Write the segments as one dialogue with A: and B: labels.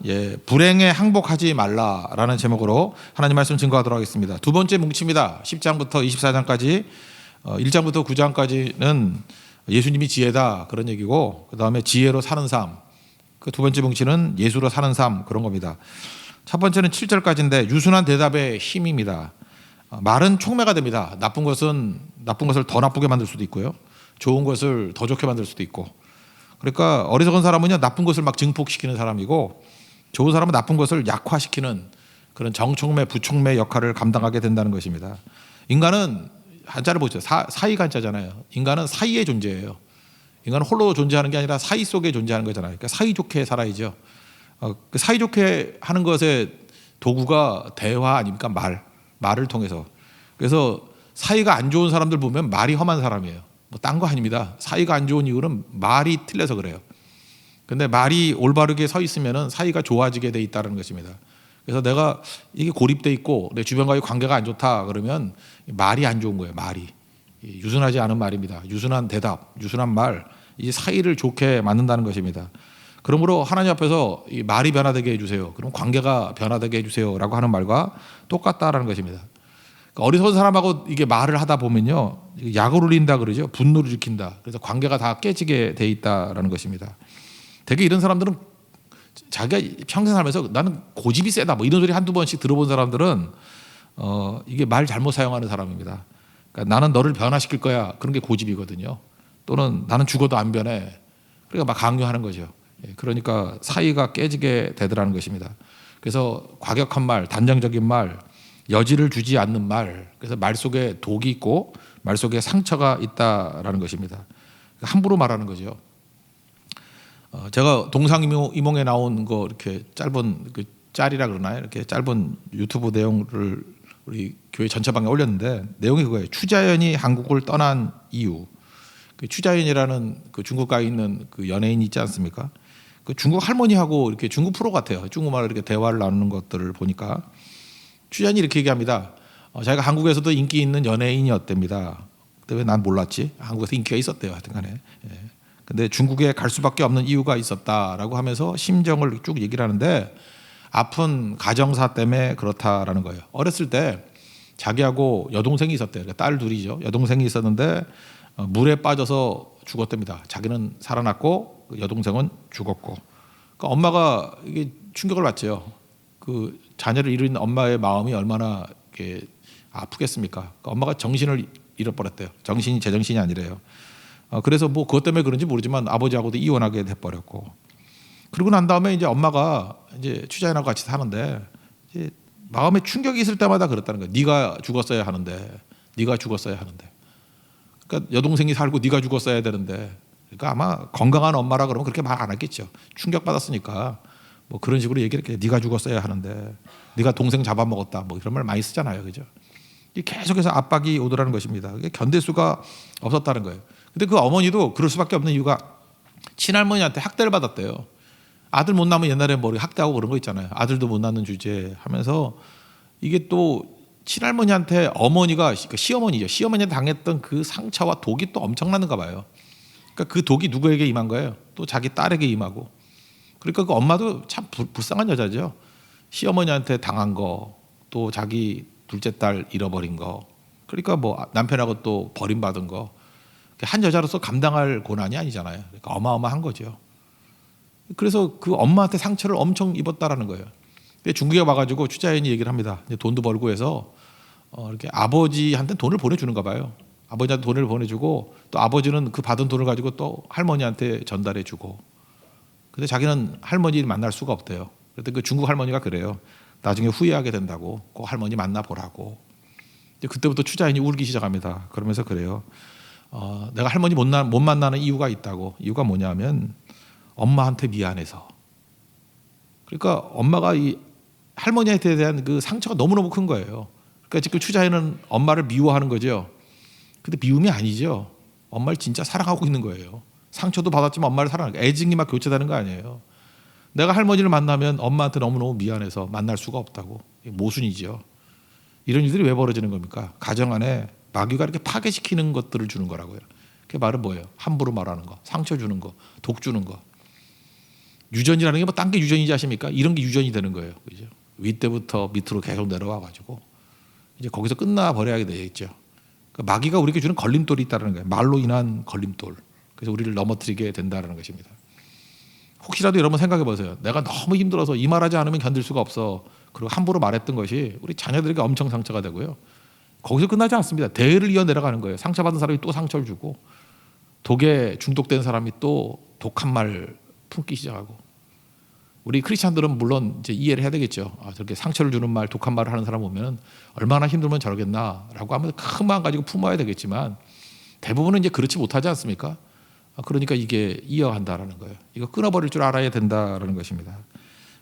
A: 예, 불행에 항복하지 말라라는 제목으로 하나님 말씀 증거하도록 하겠습니다. 두 번째 뭉칩니다. 10장부터 24장까지 1장부터 9장까지는 예수님이 지혜다 그런 얘기고, 그 다음에 지혜로 사는 삶, 그 두 번째 뭉치는 예수로 사는 삶, 그런 겁니다. 첫 번째는 7절까지인데 유순한 대답의 힘입니다. 말은 촉매가 됩니다. 나쁜 것을 더 나쁘게 만들 수도 있고요, 좋은 것을 더 좋게 만들 수도 있고. 그러니까 어리석은 사람은요, 나쁜 것을 막 증폭시키는 사람이고, 좋은 사람은 나쁜 것을 약화시키는 그런 정촉매, 부촉매 역할을 감당하게 된다는 것입니다. 인간은 한자를 보죠. 사이가 한자잖아요. 인간은 사이의 존재예요. 인간은 홀로 존재하는 게 아니라 사이 속에 존재하는 거잖아요. 그러니까 사이좋게 살아야죠. 그 사이좋게 하는 것의 도구가 대화 아닙니까? 말을 통해서. 그래서 사이가 안 좋은 사람들 보면 말이 험한 사람이에요. 뭐 딴 거 아닙니다. 사이가 안 좋은 이유는 말이 틀려서 그래요. 근데 말이 올바르게 서 있으면 사이가 좋아지게 돼 있다는 것입니다. 그래서 내가 이게 고립돼 있고 내 주변과의 관계가 안 좋다 그러면 말이 안 좋은 거예요. 말이 유순하지 않은 말입니다. 유순한 대답, 유순한 말, 이 사이를 좋게 만든다는 것입니다. 그러므로 하나님 앞에서 이 말이 변화되게 해주세요, 그럼 관계가 변화되게 해주세요라고 하는 말과 똑같다라는 것입니다. 그러니까 어리석은 사람하고 이게 말을 하다 보면요, 약을 올린다 그러죠. 분노를 일으킨다. 그래서 관계가 다 깨지게 돼 있다라는 것입니다. 되게 이런 사람들은 자기가 평생 살면서 나는 고집이 세다 뭐 이런 소리 한두 번씩 들어본 사람들은 이게 말 잘못 사용하는 사람입니다. 그러니까 나는 너를 변화시킬 거야, 그런 게 고집이거든요. 또는 나는 죽어도 안 변해, 그러니까 막 강요하는 거죠. 그러니까 사이가 깨지게 되더라는 것입니다. 그래서 과격한 말, 단정적인 말, 여지를 주지 않는 말, 그래서 말 속에 독이 있고 말 속에 상처가 있다라는 것입니다. 함부로 말하는 거죠. 제가 동상이몽에 나온 거 이렇게 짧은 그 짤이라 그러나요? 이렇게 짧은 유튜브 내용을 우리 교회 전체방에 올렸는데, 내용이 그거예요. 추자연이 한국을 떠난 이유. 그 추자연이라는 그 중국가에 있는 그 연예인이 있지 않습니까? 그 중국 할머니하고 이렇게 중국 프로 같아요. 중국말로 이렇게 대화를 나누는 것들을 보니까 추자연이 이렇게 얘기합니다. 자기가 한국에서도 인기 있는 연예인이었답니다. 근데 왜 난 몰랐지? 한국에서 인기가 있었대요. 하여튼간에. 근데 중국에 갈 수밖에 없는 이유가 있었다라고 하면서 심정을 쭉 얘기를 하는데, 아픈 가정사 때문에 그렇다라는 거예요. 어렸을 때 자기하고 여동생이 있었대요. 그러니까 딸 둘이죠. 여동생이 있었는데 물에 빠져서 죽었답니다. 자기는 살아났고 여동생은 죽었고. 그러니까 엄마가 이게 충격을 받죠. 그 자녀를 잃은 엄마의 마음이 얼마나 이렇게 아프겠습니까? 그러니까 엄마가 정신을 잃어버렸대요. 정신이 제정신이 아니래요. 그래서 뭐 그것 때문에 그런지 모르지만 아버지하고도 이혼하게 돼버렸고, 그러고 난 다음에 이제 엄마가 이제 추자연하고 같이 사는데 이제 마음에 충격이 있을 때마다 그랬다는 거예요. 네가 죽었어야 하는데, 네가 죽었어야 하는데. 그러니까 여동생이 살고 네가 죽었어야 되는데. 그러니까 아마 건강한 엄마라 그러면 그렇게 말 안 했겠죠. 충격 받았으니까 뭐 그런 식으로 얘기를 했겠죠. 네가 죽었어야 하는데, 네가 동생 잡아먹었다, 뭐 이런 말 많이 쓰잖아요, 그죠? 계속해서 압박이 오더라는 것입니다. 그게 견딜 수가 없었다는 거예요. 근데 그 어머니도 그럴 수밖에 없는 이유가 친할머니한테 학대를 받았대요. 아들 못 낳으면 옛날에 뭐 학대하고 그런 거 있잖아요. 아들도 못 낳는 주제 하면서, 이게 또 친할머니한테 어머니가 시어머니죠. 시어머니한테 당했던 그 상처와 독이 또 엄청나는가 봐요. 그러니까 그 독이 누구에게 임한 거예요? 또 자기 딸에게 임하고. 그러니까 그 엄마도 참 불쌍한 여자죠. 시어머니한테 당한 거, 또 자기 둘째 딸 잃어버린 거, 그러니까 뭐 남편하고 또 버림받은 거, 한 여자로서 감당할 고난이 아니잖아요. 그러니까 어마어마한 거죠. 그래서 그 엄마한테 상처를 엄청 입었다라는 거예요. 중국에 와가지고 추자연이 얘기를 합니다. 돈도 벌고 해서 이렇게 아버지한테 돈을 보내주는가 봐요. 아버지한테 돈을 보내주고, 또 아버지는 그 받은 돈을 가지고 또 할머니한테 전달해주고. 근데 자기는 할머니를 만날 수가 없대요. 그랬더니 그 중국 할머니가 그래요. 나중에 후회하게 된다고, 꼭 할머니 만나보라고. 그때부터 추자연이 울기 시작합니다. 그러면서 그래요. 내가 할머니 못 만나는 이유가 있다고. 이유가 뭐냐면 엄마한테 미안해서. 그러니까 엄마가 이 할머니한테 대한 그 상처가 너무너무 큰 거예요. 그러니까 지금 추자연은 엄마를 미워하는 거죠. 근데 미움이 아니죠. 엄마를 진짜 사랑하고 있는 거예요. 상처도 받았지만 엄마를 사랑하는 거예요. 애증이 막 교체되는 거 아니에요. 내가 할머니를 만나면 엄마한테 너무너무 미안해서 만날 수가 없다고. 모순이죠. 이런 일들이 왜 벌어지는 겁니까? 가정 안에 마귀가 이렇게 파괴시키는 것들을 주는 거라고요. 그 말은 뭐예요? 함부로 말하는 거, 상처 주는 거, 독 주는 거. 유전이라는 게 뭐 딴 게 유전이지 아십니까? 이런 게 유전이 되는 거예요. 그죠? 윗대부터 밑으로 계속 내려와 가지고 이제 거기서 끝나 버려야 되겠죠. 그러니까 마귀가 우리에게 주는 걸림돌이 있다는 거예요. 말로 인한 걸림돌. 그래서 우리를 넘어뜨리게 된다는 것입니다. 혹시라도 여러분 생각해 보세요. 내가 너무 힘들어서 이 말하지 않으면 견딜 수가 없어. 그리고 함부로 말했던 것이 우리 자녀들에게 엄청 상처가 되고요. 거기서 끝나지 않습니다. 대를 이어 내려가는 거예요. 상처받은 사람이 또 상처를 주고 독에 중독된 사람이 또 독한 말 품기 시작하고 우리 크리스찬들은 물론 이제 이해를 해야 되겠죠. 저렇게 상처를 주는 말, 독한 말을 하는 사람 보면 얼마나 힘들면 저러겠나라고 하면서 큰 마음 가지고 품어야 되겠지만 대부분은 이제 그렇지 못하지 않습니까? 그러니까 이게 이어간다라는 거예요. 이거 끊어버릴 줄 알아야 된다라는 것입니다.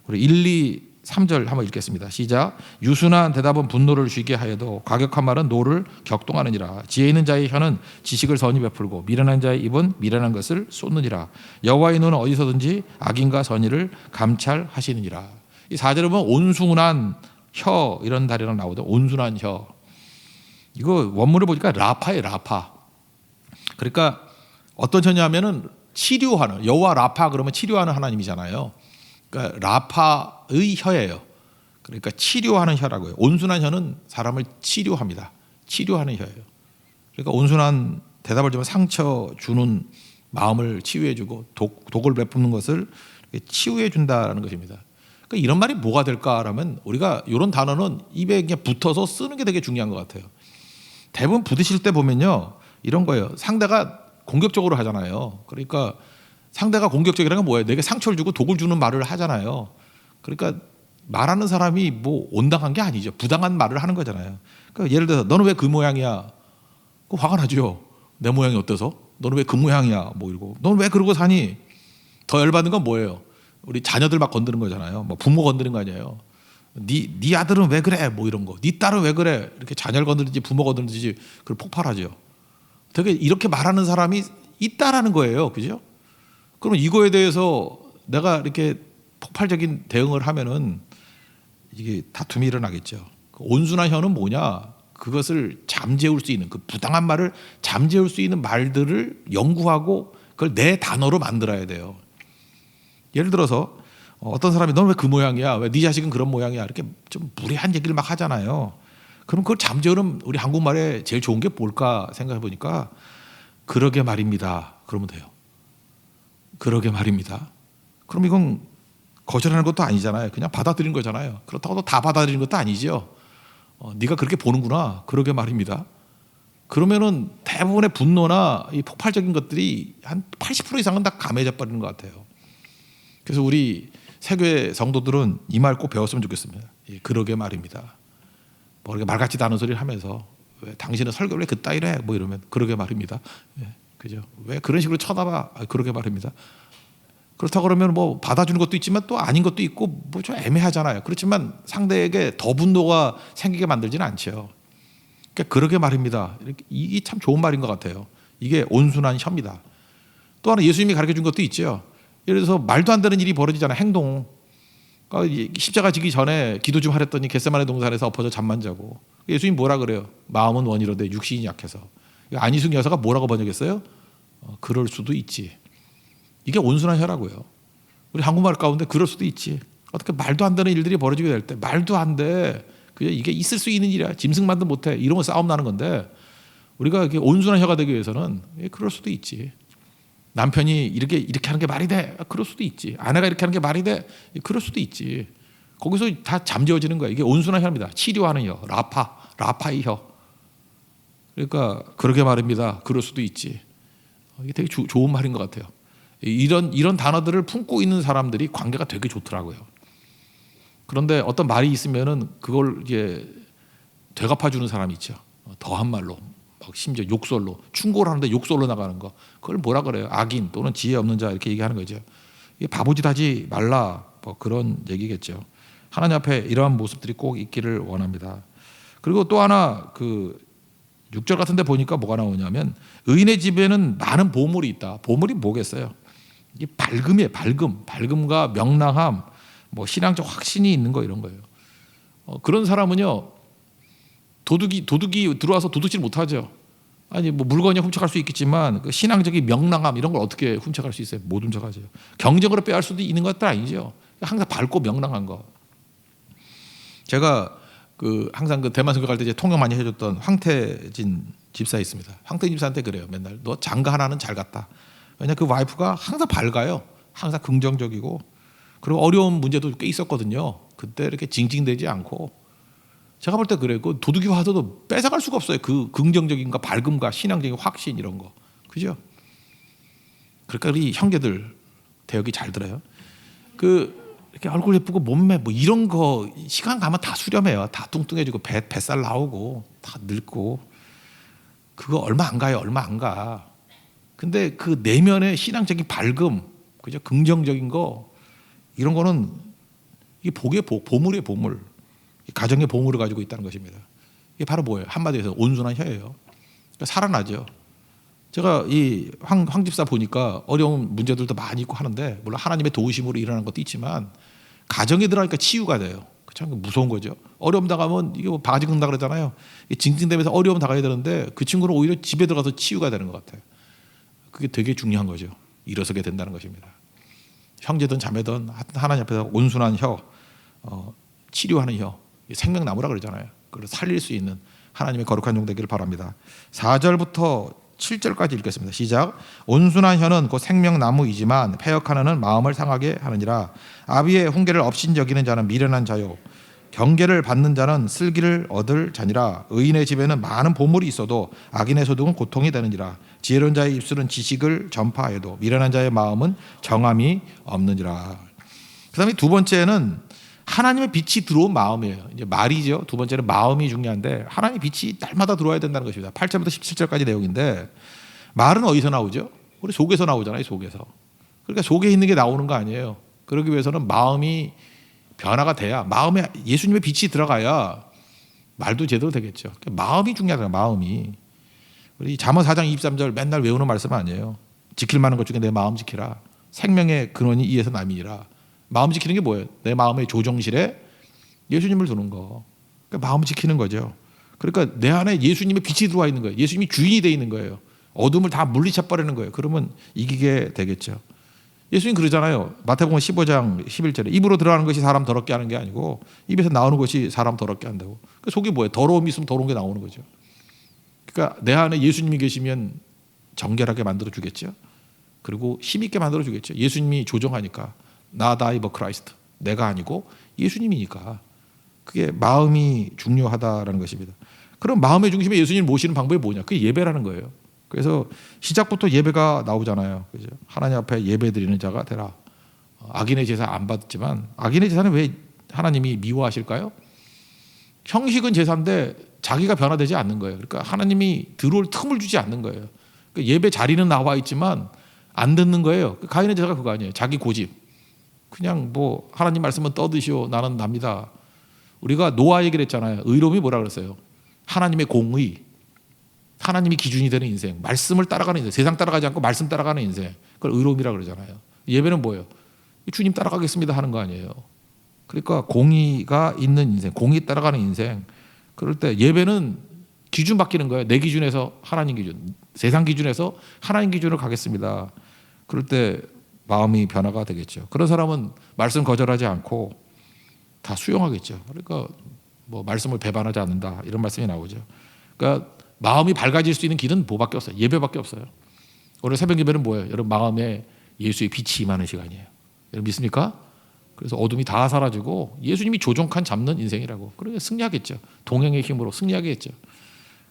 A: 우리 1, 2, 3절 한번 읽겠습니다. 시작. 유순한 대답은 분노를 쉬게 하여도 과격한 말은 노를 격동하느니라. 지혜 있는 자의 혀는 지식을 선히 베풀고 미련한 자의 입은 미련한 것을 쏟느니라. 여호와의 눈은 어디서든지 악인과 선의를 감찰하시느니라. 이 4절에 보면 온순한 혀 이런 단어가 나오죠. 온순한 혀. 이거 원문을 보니까 라파예요. 라파. 그러니까 어떤 혀냐면은 치료하는, 여호와 라파 그러면 치료하는 하나님이잖아요. 그러니까 라파의 혀예요. 그러니까 치료하는 혀라고요. 온순한 혀는 사람을 치료합니다. 치료하는 혀예요. 그러니까 온순한 대답을 주면 상처 주는 마음을 치유해주고 독을 베푸는 것을 치유해준다는 것입니다. 그러니까 이런 말이 뭐가 될까라면 우리가 이런 단어는 입에 그냥 붙어서 쓰는 게 되게 중요한 것 같아요. 대부분 부딪힐 때 보면요 이런 거예요. 상대가 공격적으로 하잖아요. 그러니까 상대가 공격적이라는 건 뭐예요? 내게 상처를 주고 독을 주는 말을 하잖아요. 그러니까 말하는 사람이 뭐 온당한 게 아니죠. 부당한 말을 하는 거잖아요. 그러니까 예를 들어서 너는 왜 그 모양이야? 그 화가 나죠. 내 모양이 어때서? 너는 왜 그 모양이야? 뭐 이러고 너는 왜 그러고 사니? 더 열받는 건 뭐예요? 우리 자녀들 막 건드는 거잖아요. 뭐 부모 건드는 거 아니에요. 네 아들은 왜 그래? 뭐 이런 거. 네 딸은 왜 그래? 이렇게 자녀를 건드리지 부모 건드리지 그걸 폭발하죠. 되게 이렇게 말하는 사람이 있다라는 거예요. 그죠? 그럼 이거에 대해서 내가 이렇게 폭발적인 대응을 하면은 이게 다툼이 일어나겠죠. 온순한 혀는 뭐냐? 그것을 잠재울 수 있는 그 부당한 말을 잠재울 수 있는 말들을 연구하고 그걸 내 단어로 만들어야 돼요. 예를 들어서 어떤 사람이 너는 왜 그 모양이야? 왜 네 자식은 그런 모양이야? 이렇게 좀 무례한 얘기를 막 하잖아요. 그럼 그걸 잠재우는 우리 한국말에 제일 좋은 게 뭘까 생각해 보니까 그러게 말입니다. 그러면 돼요. 그러게 말입니다. 그럼 이건 거절하는 것도 아니잖아요. 그냥 받아들이는 거잖아요. 그렇다고 다 받아들이는 것도 아니죠. 네가 그렇게 보는구나. 그러게 말입니다. 그러면은 대부분의 분노나 이 폭발적인 것들이 한 80% 이상은 다 감해져 버리는 것 같아요. 그래서 우리 세교회 성도들은 이 말 꼭 배웠으면 좋겠습니다. 예, 그러게 말입니다. 뭐 이렇게 말 같지도 않은 소리를 하면서 왜 당신은 설교를 왜 그따위래? 뭐 이러면 그러게 말입니다. 예, 그죠? 왜 그런 식으로 쳐다봐? 그러게 말입니다. 그렇다고 그러면 뭐 받아주는 것도 있지만 또 아닌 것도 있고 뭐 좀 애매하잖아요. 그렇지만 상대에게 더 분노가 생기게 만들지는 않죠. 그러니까 그러게 말입니다. 이게 참 좋은 말인 것 같아요. 이게 온순한 혀입니다. 또 하나 예수님이 가르쳐준 것도 있죠. 예를 들어서 말도 안 되는 일이 벌어지잖아요. 행동. 그러니까 십자가 지기 전에 기도 좀 하랬더니 겟세마네 동산에서 엎어져 잠만 자고. 예수님 뭐라 그래요? 마음은 원이로되 육신이 약해서. 안희숙 여사가 뭐라고 번역했어요? 그럴 수도 있지. 이게 온순한 혀라고요. 우리 한국말 가운데 그럴 수도 있지. 어떻게 말도 안 되는 일들이 벌어지게 될 때 말도 안 돼. 이게 있을 수 있는 일이야. 짐승만도 못해. 이러면 싸움 나는 건데 우리가 이렇게 온순한 혀가 되기 위해서는 그럴 수도 있지. 남편이 이렇게 하는 게 말이 돼. 그럴 수도 있지. 아내가 이렇게 하는 게 말이 돼. 그럴 수도 있지. 거기서 다 잠재워지는 거야. 이게 온순한 혀입니다. 치료하는 혀. 라파의 혀. 그러니까 그러게 말입니다. 그럴 수도 있지. 이게 되게 좋은 말인 것 같아요. 이런 단어들을 품고 있는 사람들이 관계가 되게 좋더라고요. 그런데 어떤 말이 있으면은 그걸 이게 되갚아주는 사람이 있죠. 더한 말로, 막 심지어 욕설로, 충고를 하는데 욕설로 나가는 거. 그걸 뭐라 그래요? 악인 또는 지혜 없는 자 이렇게 얘기하는 거죠. 이게 바보짓하지 말라. 뭐 그런 얘기겠죠. 하나님 앞에 이러한 모습들이 꼭 있기를 원합니다. 그리고 또 하나 그 6절 같은 데 보니까 뭐가 나오냐면 의인의 집에는 많은 보물이 있다. 보물이 뭐겠어요? 이게 밝음이에요. 밝음과 명랑함, 뭐 신앙적 확신이 있는 거 이런 거예요. 그런 사람은요 도둑이 들어와서 도둑질 못하죠. 아니 뭐 물건이 훔쳐갈 수 있겠지만 그 신앙적인 명랑함 이런 걸 어떻게 훔쳐갈 수 있어요? 못 훔쳐가죠. 경쟁으로 빼앗을 수도 있는 것도 아니죠. 항상 밝고 명랑한 거. 제가 그 항상 그 대만 선교 갈 때 이제 통역 많이 해줬던 황태진 집사 있습니다. 황태진 집사한테 그래요. 맨날 너 장가 하나는 잘 갔다. 왜냐 그 와이프가 항상 밝아요. 항상 긍정적이고 그리고 어려운 문제도 꽤 있었거든요. 그때 이렇게 징징대지 않고 제가 볼 때 그래요. 그 도둑이 와도 뺏어갈 수가 없어요. 그 긍정적인가 밝음과 신앙적인 확신 이런 거. 그죠? 그러니까 우리 형제들 대역이 잘 들어요. 그 이렇게 얼굴 예쁘고 몸매 뭐 이런 거 시간 가면 다 수렴해요. 다 뚱뚱해지고 뱃살 나오고 다 늙고 그거 얼마 안 가요. 얼마 안 가. 근데 그 내면의 신앙적인 밝음, 그죠? 긍정적인 거 이런 거는 이게 복의 복, 보물의 보물, 가정의 보물을 가지고 있다는 것입니다. 이게 바로 뭐예요? 한마디로 해서 온순한 혀예요. 그러니까 살아나죠. 제가 이 황 집사 보니까 어려운 문제들도 많이 있고 하는데 물론 하나님의 도우심으로 일어나는 것도 있지만 가정에 들어가니까 치유가 돼요. 참 무서운 거죠. 어려움 당하면 이게 뭐 바가지 긁는다 그러잖아요. 징징대면서 어려움 당해야 되는데 그 친구는 오히려 집에 들어가서 치유가 되는 것 같아요. 그게 되게 중요한 거죠. 일어서게 된다는 것입니다. 형제든 자매든 하나님 앞에서 온순한 혀, 치료하는 혀, 생명나무라 그러잖아요. 그걸 살릴 수 있는 하나님의 거룩한 종 되기를 바랍니다. 4절부터 7절까지 읽겠습니다. 시작. 온순한 혀는 곧 생명나무이지만 패역하는 이는 마음을 상하게 하느니라. 아비의 훈계를 업신여기는 자는 미련한 자요 경계를 받는 자는 슬기를 얻을 자니라. 의인의 집에는 많은 보물이 있어도 악인의 소득은 고통이 되느니라. 지혜로운 자의 입술은 지식을 전파해도 미련한 자의 마음은 정함이 없느니라. 그다음에 두 번째는 하나님의 빛이 들어온 마음이에요. 이제 말이죠. 두 번째는 마음이 중요한데 하나님의 빛이 날마다 들어와야 된다는 것입니다. 8절부터 17절까지 내용인데 말은 어디서 나오죠? 우리 속에서 나오잖아요. 속에서. 그러니까 속에 있는 게 나오는 거 아니에요. 그러기 위해서는 마음이 변화가 돼야 마음에 예수님의 빛이 들어가야 말도 제대로 되겠죠. 그러니까 마음이 중요하다. 마음이. 우리 잠언 4장 23절 맨날 외우는 말씀 아니에요. 지킬 만한 것 중에 내 마음 지키라. 생명의 근원이 이에서 남이니라. 마음 지키는 게 뭐예요? 내 마음의 조정실에 예수님을 두는 거. 그러니까 마음 지키는 거죠. 그러니까 내 안에 예수님의 빛이 들어와 있는 거예요. 예수님이 주인이 되어 있는 거예요. 어둠을 다 물리쳐 버리는 거예요. 그러면 이기게 되겠죠. 예수님 그러잖아요. 마태복음 15장 11절에 입으로 들어가는 것이 사람 더럽게 하는 게 아니고 입에서 나오는 것이 사람 더럽게 한다고. 그 속이 뭐예요? 더러움이 있으면 더러운 게 나오는 거죠. 그러니까 내 안에 예수님이 계시면 정결하게 만들어 주겠죠. 그리고 힘있게 만들어 주겠죠. 예수님이 조정하니까 not I but Christ. 내가 아니고 예수님이니까. 그게 마음이 중요하다라는 것입니다. 그럼 마음의 중심에 예수님을 모시는 방법이 뭐냐? 그게 예배라는 거예요. 그래서 시작부터 예배가 나오잖아요. 그죠? 하나님 앞에 예배 드리는 자가 되라. 악인의 제사 안 받지만 악인의 제사는 왜 하나님이 미워하실까요? 형식은 제사인데 자기가 변화되지 않는 거예요. 그러니까 하나님이 들어올 틈을 주지 않는 거예요. 그러니까 예배 자리는 나와 있지만 안 듣는 거예요. 가인의 제사가 그거 아니에요. 자기 고집. 그냥 뭐 하나님 말씀은 떠드시오. 나는 납니다. 우리가 노아 얘기를 했잖아요. 의로움이 뭐라 그랬어요? 하나님의 공의. 하나님이 기준이 되는 인생, 말씀을 따라가는 인생, 세상 따라가지 않고 말씀 따라가는 인생, 그걸 의로움이라고 그러잖아요. 예배는 뭐예요? 주님 따라가겠습니다 하는 거 아니에요. 그러니까 공의가 있는 인생, 공의 따라가는 인생. 그럴 때 예배는 기준 바뀌는 거예요. 내 기준에서 하나님 기준, 세상 기준에서 하나님 기준으로 가겠습니다. 그럴 때 마음이 변화가 되겠죠. 그런 사람은 말씀 거절하지 않고 다 수용하겠죠. 그러니까 뭐 말씀을 배반하지 않는다 이런 말씀이 나오죠. 그러니까 마음이 밝아질 수 있는 길은 뭐밖에 없어요? 예배밖에 없어요. 오늘 새벽 예배는 뭐예요? 여러분 마음에 예수의 빛이 임하는 시간이에요. 여러분 믿습니까? 그래서 어둠이 다 사라지고 예수님이 조종칸 잡는 인생이라고. 그러니까 승리하겠죠. 동행의 힘으로 승리하겠죠.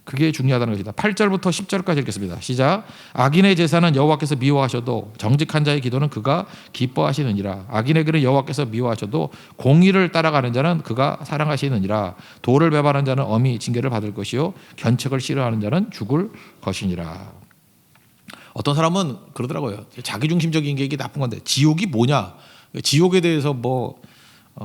A: 그게 중요하다는 것이다. 8절부터 10절까지 읽겠습니다. 시작. 악인의 제사는 여호와께서 미워하셔도 정직한 자의 기도는 그가 기뻐하시느니라. 악인의 길은 여호와께서 미워하셔도 공의를 따라가는 자는 그가 사랑하시느니라. 도를 배반하는 자는 엄히 징계를 받을 것이요 견책을 싫어하는 자는 죽을 것이니라. 어떤 사람은 그러더라고요. 자기중심적인 게 이게 나쁜 건데 지옥이 뭐냐? 지옥에 대해서 뭐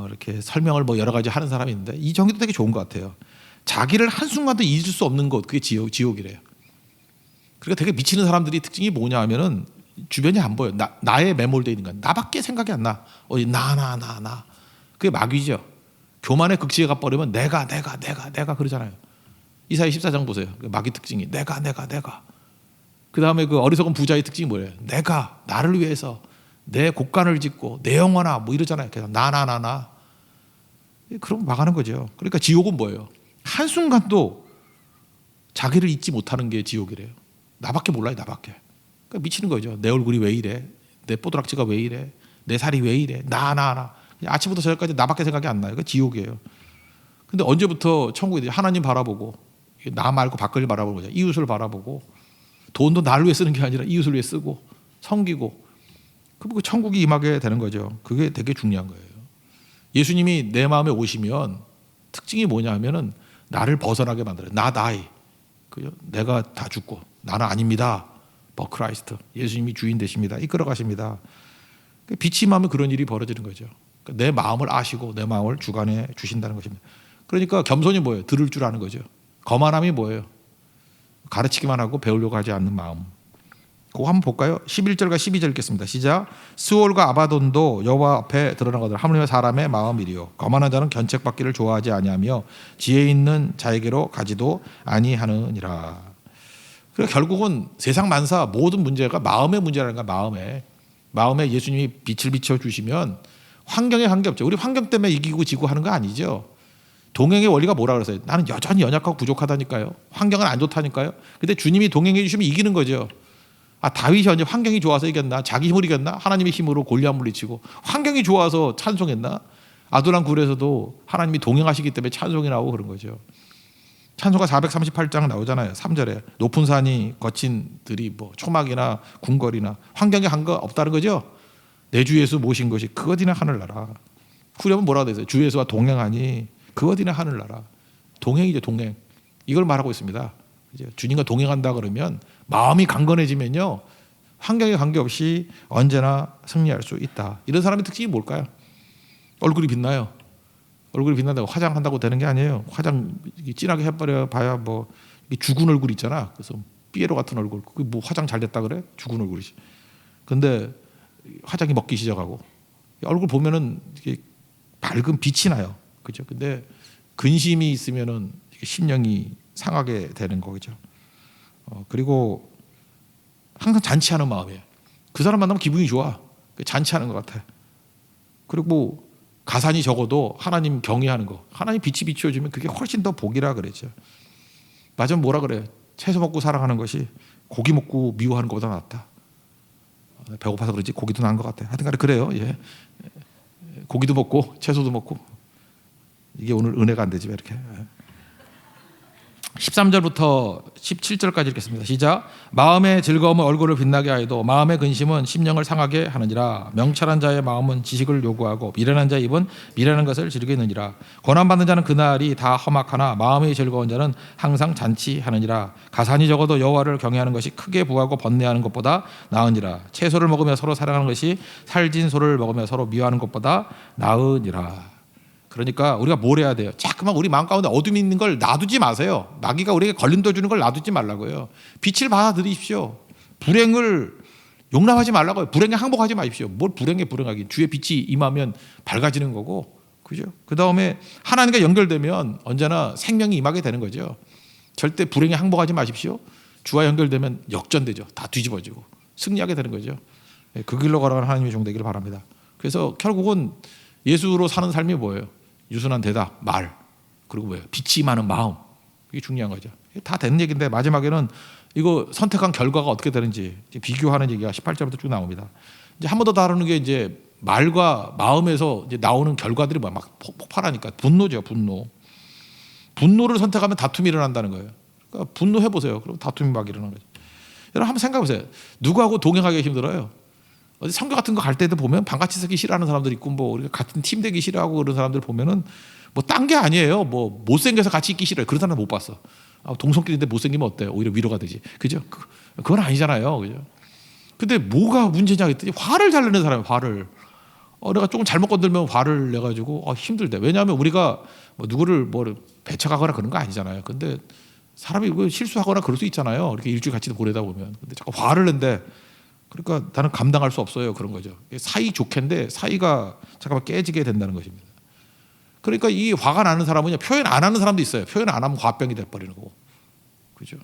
A: 이렇게 설명을 뭐 여러 가지 하는 사람이 있는데 이 정의도 되게 좋은 것 같아요. 자기를 한순간도 잊을 수 없는 곳, 그게 지옥이래요. 그러니까 되게 미치는 사람들이 특징이 뭐냐 하면은 주변이 안 보여. 나에 매몰되어 있는 거야. 나밖에 생각이 안 나. 나. 그게 마귀죠. 교만의 극치에 가버리면 내가 그러잖아요. 이사야 14장 보세요. 마귀 특징이 내가. 그 다음에 그 어리석은 부자의 특징이 뭐예요? 내가 나를 위해서 내 곡간을 짓고 내 영혼아 뭐 이러잖아요. 그래서 나. 그럼 망하는 거죠. 그러니까 지옥은 뭐예요? 한순간도 자기를 잊지 못하는 게 지옥이래요. 나밖에 몰라요, 나밖에. 그러니까 미치는 거죠. 내 얼굴이 왜 이래? 내 뽀드락지가 왜 이래? 내 살이 왜 이래? 나. 아침부터 저녁까지 나밖에 생각이 안 나요. 그 지옥이에요. 근데 언제부터 천국이 하나님 바라보고 나 말고 밖을 바라보는 거죠. 이웃을 바라보고 돈도 나를 위해 쓰는 게 아니라 이웃을 위해 쓰고 섬기고 그 천국이 임하게 되는 거죠. 그게 되게 중요한 거예요. 예수님이 내 마음에 오시면 특징이 뭐냐 하면은 나를 벗어나게 만들어요. 나이. 내가 다 죽고 나는 아닙니다. 크라이스트. 예수님이 주인 되십니다. 이끌어 가십니다. 빛이 임하면 그런 일이 벌어지는 거죠. 내 마음을 아시고 내 마음을 주관해 주신다는 것입니다. 그러니까 겸손이 뭐예요? 들을 줄 아는 거죠. 거만함이 뭐예요? 가르치기만 하고 배우려고 하지 않는 마음. 그거 한번 볼까요? 11절과 12절 읽겠습니다. 시작. 스올과 아바돈도 여호와 앞에 드러나거든 하물며 사람의 마음이리요. 거만한 자는 견책받기를 좋아하지 아니하며 지혜 있는 자에게로 가지도 아니하느니라. 그러니까 결국은 세상 만사 모든 문제가 마음의 문제라는 거야. 마음에 예수님이 빛을 비춰주시면 환경에 관계없죠. 우리 환경 때문에 이기고 지고 하는 거 아니죠. 동행의 원리가 뭐라 그랬어요? 나는 여전히 연약하고 부족하다니까요. 환경은 안 좋다니까요. 근데 주님이 동행해 주시면 이기는 거죠. 다윗이 언제 환경이 좋아서 이겼나? 자기 힘으로 이겼나? 하나님의 힘으로 골리앗 물리치고. 환경이 좋아서 찬송했나? 아둘람 굴에서도 하나님이 동행하시기 때문에 찬송이 나오고 그런 거죠. 찬송가 438장 나오잖아요. 3절에 높은 산이 거친 들이 초막이나 궁궐이나 환경에 한거 없다는 거죠. 내 주 예수 모신 것이 그것이나 하늘나라. 후렴은 뭐라고 되어 있어요? 주 예수와 동행하니 그것이나 하늘나라. 동행이죠, 동행. 이걸 말하고 있습니다. 주님과 동행한다 그러면 마음이 강건해지면요 환경에 관계없이 언제나 승리할 수 있다. 이런 사람의 특징이 뭘까요? 얼굴이 빛나요. 얼굴이 빛난다고 화장한다고 되는 게 아니에요. 화장 진하게 해버려 봐야 죽은 얼굴 있잖아. 그래서 삐에로 같은 얼굴. 그게 화장 잘 됐다 그래? 죽은 얼굴이지. 근데 화장이 먹기 시작하고 얼굴 보면은 이게 밝은 빛이 나요. 그죠? 근데 근심이 있으면은 심령이 상하게 되는 거죠. 그리고 항상 잔치하는 마음이에요. 그 사람 만나면 기분이 좋아. 잔치하는 것 같아. 그리고 가산이 적어도 하나님 경외하는 거. 하나님 빛이 비춰주면 그게 훨씬 더 복이라 그랬죠. 맞으면 뭐라 그래요? 채소 먹고 살아가는 것이 고기 먹고 미워하는 것보다 낫다. 배고파서 그러지 고기도 나은 것 같아. 하여튼 간에 그래요. 예. 고기도 먹고 채소도 먹고. 이게 오늘 은혜가 안 되지 왜 이렇게. 13절부터 17절까지 읽겠습니다. 시작. 마음의 즐거움은 얼굴을 빛나게 하여도 마음의 근심은 심령을 상하게 하느니라. 명철한 자의 마음은 지식을 요구하고 미련한 자의 입은 미련한 것을 즐기느니라. 고난받는 자는 그날이 다 험악하나 마음이 즐거운 자는 항상 잔치하느니라. 가산이 적어도 여호와를 경외하는 것이 크게 부하고 번뇌하는 것보다 나으니라. 채소를 먹으며 서로 사랑하는 것이 살진 소를 먹으며 서로 미워하는 것보다 나으니라. 그러니까 우리가 뭘 해야 돼요? 자꾸만 우리 마음 가운데 어둠이 있는 걸 놔두지 마세요. 마귀가 우리에게 걸림돌 주는 걸 놔두지 말라고요. 빛을 받아들이십시오. 불행을 용납하지 말라고요. 불행에 항복하지 마십시오. 뭘 불행에 불행하긴. 주의 빛이 임하면 밝아지는 거고, 그죠? 그 다음에 하나님과 연결되면 언제나 생명이 임하게 되는 거죠. 절대 불행에 항복하지 마십시오. 주와 연결되면 역전되죠. 다 뒤집어지고 승리하게 되는 거죠. 그 길로 걸어가는 하나님의 종 되기를 바랍니다. 그래서 결국은 예수로 사는 삶이 뭐예요? 유순한 대답, 말, 그리고 뭐예요? 빛이 많은 마음. 이게 중요한 거죠. 다 되는 얘기인데 마지막에는 이거 선택한 결과가 어떻게 되는지 비교하는 얘기가 18절부터 쭉 나옵니다. 이제 한 번 더 다루는 게 이제 말과 마음에서 이제 나오는 결과들이 막 폭발하니까 분노죠, 분노. 분노를 선택하면 다툼이 일어난다는 거예요. 그러니까 분노해 보세요. 그럼 다툼이 막 일어나는 거죠. 여러분 한번 생각해 보세요. 누구하고 동행하기 힘들어요? 어디 선교 같은 거 갈 때도 보면 방같이 쓰기 싫어하는 사람들 있고 우리가 같은 팀 되기 싫어하고 그런 사람들 보면은 딴 게 아니에요. 못생겨서 같이 있기 싫어요. 그런 사람 못 봤어. 동성끼리인데 못생기면 어때요? 오히려 위로가 되지. 그죠? 그건 아니잖아요. 그죠? 근데 뭐가 문제냐 했더니 화를 잘 내는 사람이에요. 화를. 내가 조금 잘못 건들면 화를 내가지고 힘들대. 왜냐하면 우리가 누구를 배척하거나 그런 거 아니잖아요. 근데 사람이 실수하거나 그럴 수 있잖아요. 이렇게 일주일 같이 보내다 보면. 근데 자꾸 화를 낸대. 그러니까 나는 감당할 수 없어요. 그런 거죠. 사이 좋겠는데 사이가 잠깐만 깨지게 된다는 것입니다. 그러니까 이 화가 나는 사람은 표현 안 하는 사람도 있어요. 표현 안 하면 화병이 돼버리는 거고. 그죠?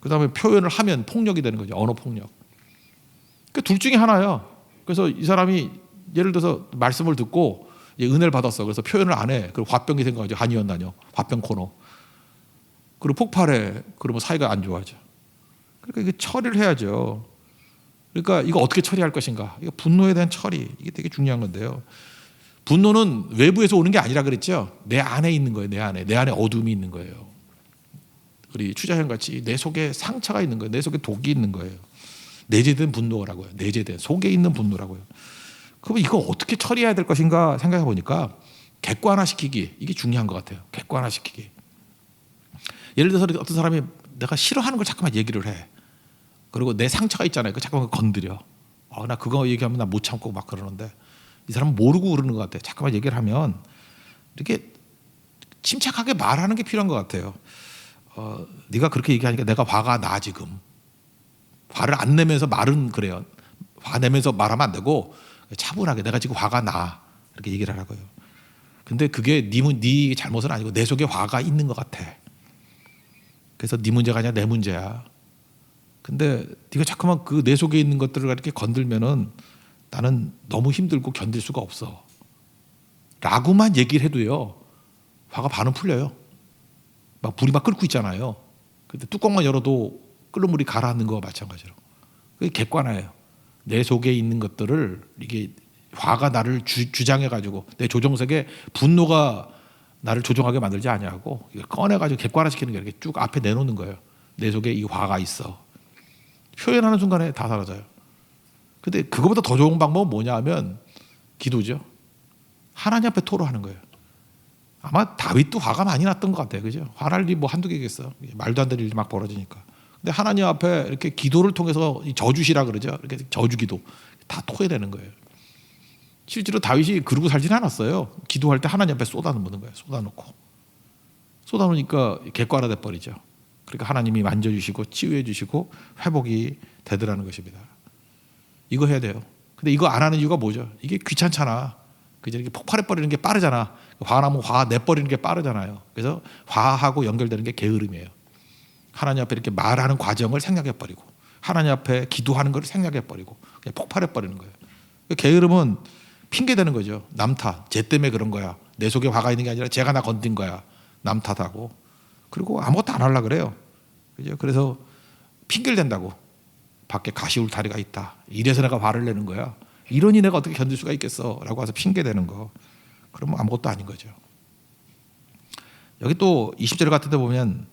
A: 그다음에 표현을 하면 폭력이 되는 거죠. 언어 폭력. 그 둘 중에 하나야. 그래서 이 사람이 예를 들어서 말씀을 듣고 은혜를 받았어. 그래서 표현을 안 해. 그리고 화병이 생겨가지고 한의원 다녀. 화병 코너. 그리고 폭발해. 그러면 사이가 안 좋아져. 그러니까 이게 처리를 해야죠. 그러니까 이거 어떻게 처리할 것인가. 이거 분노에 대한 처리. 이게 되게 중요한 건데요. 분노는 외부에서 오는 게 아니라 그랬죠. 내 안에 있는 거예요. 내 안에 어둠이 있는 거예요. 우리 추자현 같이 내 속에 상처가 있는 거예요. 내 속에 독이 있는 거예요. 내재된 분노라고요. 내재된 속에 있는 분노라고요. 그럼 이거 어떻게 처리해야 될 것인가 생각해 보니까 객관화시키기 이게 중요한 것 같아요. 객관화시키기. 예를 들어서 어떤 사람이 내가 싫어하는 걸 자꾸만 얘기를 해. 그리고 내 상처가 있잖아요. 그 자꾸만 건드려. 나 그거 얘기하면 나 못 참고 막 그러는데 이 사람은 모르고 그러는 것 같아요. 자꾸만 얘기를 하면 이렇게 침착하게 말하는 게 필요한 것 같아요. 네가 그렇게 얘기하니까 내가 화가 나 지금. 화를 안 내면서 말은 그래요. 화 내면서 말하면 안 되고 차분하게 내가 지금 화가 나 이렇게 얘기를 하라고요. 근데 그게 네 잘못은 아니고 내 속에 화가 있는 것 같아. 그래서 네 문제가 아니라 내 문제야. 근데 네가 자꾸만 그 내 속에 있는 것들을 이렇게 건들면은 나는 너무 힘들고 견딜 수가 없어. 라고만 얘기를 해도요. 화가 반은 풀려요. 막 불이 막 끓고 있잖아요. 근데 뚜껑만 열어도 끓는 물이 가라앉는 거와 마찬가지로. 그게 객관화예요. 내 속에 있는 것들을 이게 화가 나를 주장해가지고 내 조정석에 분노가 나를 조종하게 만들지 아니하고 이걸 꺼내가지고 객관화시키는 게 이렇게 쭉 앞에 내놓는 거예요. 내 속에 이 화가 있어. 표현하는 순간에 다 사라져요. 근데 그거보다 더 좋은 방법은 뭐냐 하면 기도죠. 하나님 앞에 토로하는 거예요. 아마 다윗도 화가 많이 났던 것 같아요. 그죠? 화날 일이 뭐 한두 개겠어요. 말도 안 되는 일이 막 벌어지니까. 근데 하나님 앞에 이렇게 기도를 통해서 저주시라 그러죠. 이렇게 저주기도 다 토해내는 거예요. 실제로 다윗이 그러고 살진 않았어요. 기도할 때 하나님 앞에 쏟아놓는 거예요. 쏟아놓으니까 객관화돼 버리죠. 그러니까 하나님이 만져주시고 치유해 주시고 회복이 되더라는 것입니다. 이거 해야 돼요. 근데 이거 안 하는 이유가 뭐죠? 이게 귀찮잖아. 그죠? 이렇게 폭발해 버리는 게 빠르잖아. 화나면 화 내버리는 게 빠르잖아요. 그래서 화하고 연결되는 게 게으름이에요. 하나님 앞에 이렇게 말하는 과정을 생략해 버리고 하나님 앞에 기도하는 걸 생략해 버리고 그냥 폭발해 버리는 거예요. 게으름은 핑계 대는 거죠. 남 탓. 쟤 때문에 그런 거야. 내 속에 화가 있는 게 아니라 쟤가 나 건든 거야. 남 탓하고. 그리고 아무것도 안 하려고 그래요. 그죠? 그래서 핑계를 댄다고. 밖에 가시울타리가 있다. 이래서 내가 화를 내는 거야. 이러니 내가 어떻게 견딜 수가 있겠어? 라고 해서 핑계 대는 거. 그러면 아무것도 아닌 거죠. 여기 또 20절 같은 데 보면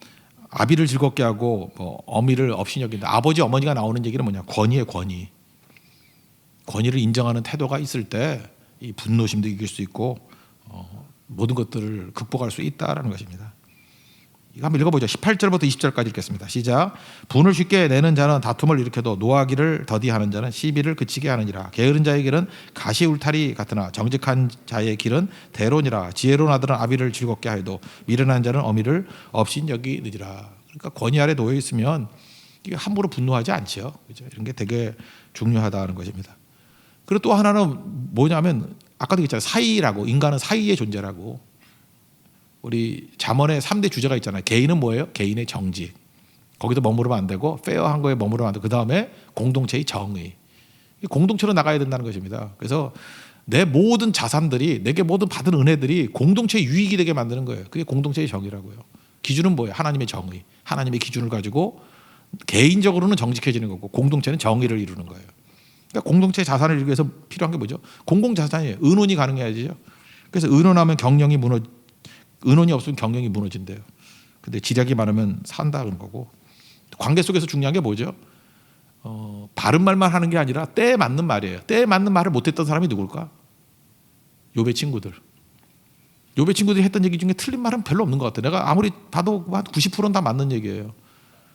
A: 아비를 즐겁게 하고 뭐 어미를 없이 여긴다. 아버지 어머니가 나오는 얘기는 뭐냐? 권위의 권위. 권위를 인정하는 태도가 있을 때 이 분노심도 이길 수 있고 모든 것들을 극복할 수 있다라는 것입니다. 이거 한번 읽어보죠. 18절부터 20절까지 읽겠습니다. 시작. 분을 쉽게 내는 자는 다툼을 일으켜도 노하기를 더디하는 자는 시비를 그치게 하느니라. 게으른 자의 길은 가시 울타리 같으나 정직한 자의 길은 대론이라. 지혜로운 아들은 아비를 즐겁게 하여도 미련한 자는 어미를 없인 여기느니라. 그러니까 권위 아래 놓여 있으면 이게 함부로 분노하지 않죠. 그죠? 이런 게 되게 중요하다는 것입니다. 그리고 또 하나는 뭐냐면 아까도 얘기했잖아요. 사이라고. 인간은 사이의 존재라고. 우리 잠언의 3대 주제가 있잖아요. 개인은 뭐예요? 개인의 정직. 거기도 머무르면 안 되고 페어한 거에 머무르면 안 되고 그다음에 공동체의 정의. 공동체로 나가야 된다는 것입니다. 그래서 내 모든 자산들이 내게 모든 받은 은혜들이 공동체의 유익이 되게 만드는 거예요. 그게 공동체의 정의라고요. 기준은 뭐예요? 하나님의 정의. 하나님의 기준을 가지고 개인적으로는 정직해지는 거고 공동체는 정의를 이루는 거예요. 그러니까 공동체 자산을 이루기 위해서 필요한 게 뭐죠? 공공자산이에요. 의논이 가능해야죠. 그래서 의논하면 의논이 없으면 경영이 무너진대요. 근데 지략이 많으면 산다는 거고. 관계 속에서 중요한 게 뭐죠? 바른 말만 하는 게 아니라 때에 맞는 말이에요. 때에 맞는 말을 못했던 사람이 누굴까? 욥의 친구들. 욥의 친구들이 했던 얘기 중에 틀린 말은 별로 없는 것 같아요. 내가 아무리 봐도 한 90%는 다 맞는 얘기예요.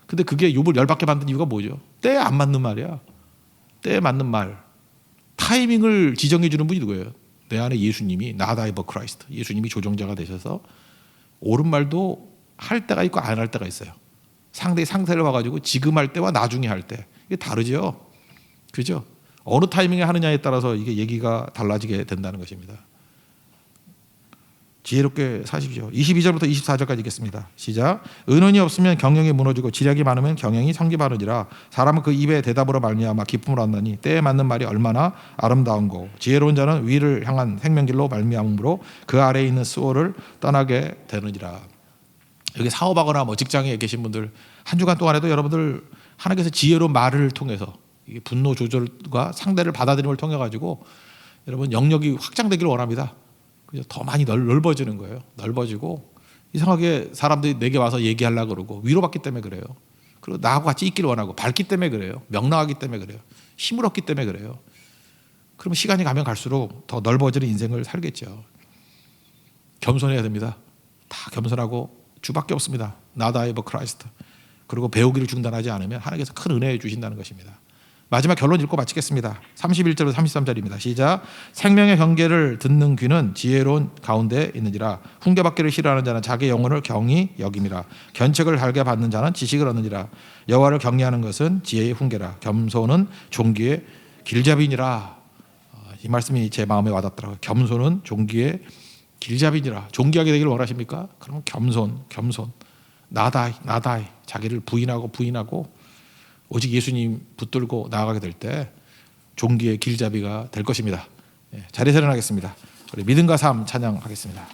A: 근데 그게 욥을 열받게 만든 이유가 뭐죠? 때에 안 맞는 말이야. 때에 맞는 말. 타이밍을 지정해 주는 분이 누구예요? 내 안에 예수님이 나다이버 크라이스트. 예수님이 조정자가 되셔서 옳은 말도 할 때가 있고 안 할 때가 있어요. 상대의 상태를 봐가지고 지금 할 때와 나중에 할 때. 이게 다르죠. 그죠? 어느 타이밍에 하느냐에 따라서 이게 얘기가 달라지게 된다는 것입니다. 지혜롭게 사십시오. 22절부터 24절까지 읽겠습니다. 시작. 의논이 없으면 경영이 무너지고 지략이 많으면 경영이 성기바르니라. 사람은 그 입의 대답으로 말미암아 기쁨을 얻나니 때에 맞는 말이 얼마나 아름다운 거. 지혜로운 자는 위를 향한 생명길로 말미암으로 그 아래에 있는 수호를 떠나게 되느니라. 여기 사업하거나 뭐 직장에 계신 분들 한 주간 동안에도 여러분들 하나님께서 지혜로운 말을 통해서 이게 분노 조절과 상대를 받아들임을 통해 가지고 여러분 영역이 확장되기를 원합니다. 그래서 더 많이 넓어지는 거예요. 넓어지고 이상하게 사람들이 내게 와서 얘기하려고 그러고 위로받기 때문에 그래요. 그리고 나하고 같이 있기를 원하고 밝기 때문에 그래요. 명랑하기 때문에 그래요. 힘을 얻기 때문에 그래요. 그러면 시간이 가면 갈수록 더 넓어지는 인생을 살겠죠. 겸손해야 됩니다. 다 겸손하고 주밖에 없습니다. Not I but Christ. 그리고 배우기를 중단하지 않으면 하나님께서 큰 은혜 주신다는 것입니다. 마지막 결론 읽고 마치겠습니다. 31절부터 33절입니다. 시작. 생명의 경계를 듣는 귀는 지혜로운 가운데 있느니라. 훈계받기를 싫어하는 자는 자기 영혼을 경히 여김이라. 견책을 달게 받는 자는 지식을 얻느니라. 여호와를 경외하는 것은 지혜의 훈계라. 겸손은 존귀의 길잡이니라. 이 말씀이 제 마음에 와닿더라고요. 겸손은 존귀의 길잡이니라. 존귀하게 되기를 원하십니까? 그러면 겸손. 나다이 자기를 부인하고 오직 예수님 붙들고 나아가게 될 때 종기의 길잡이가 될 것입니다. 자리에서 일어나겠습니다. 우리 믿음과 삶 찬양하겠습니다.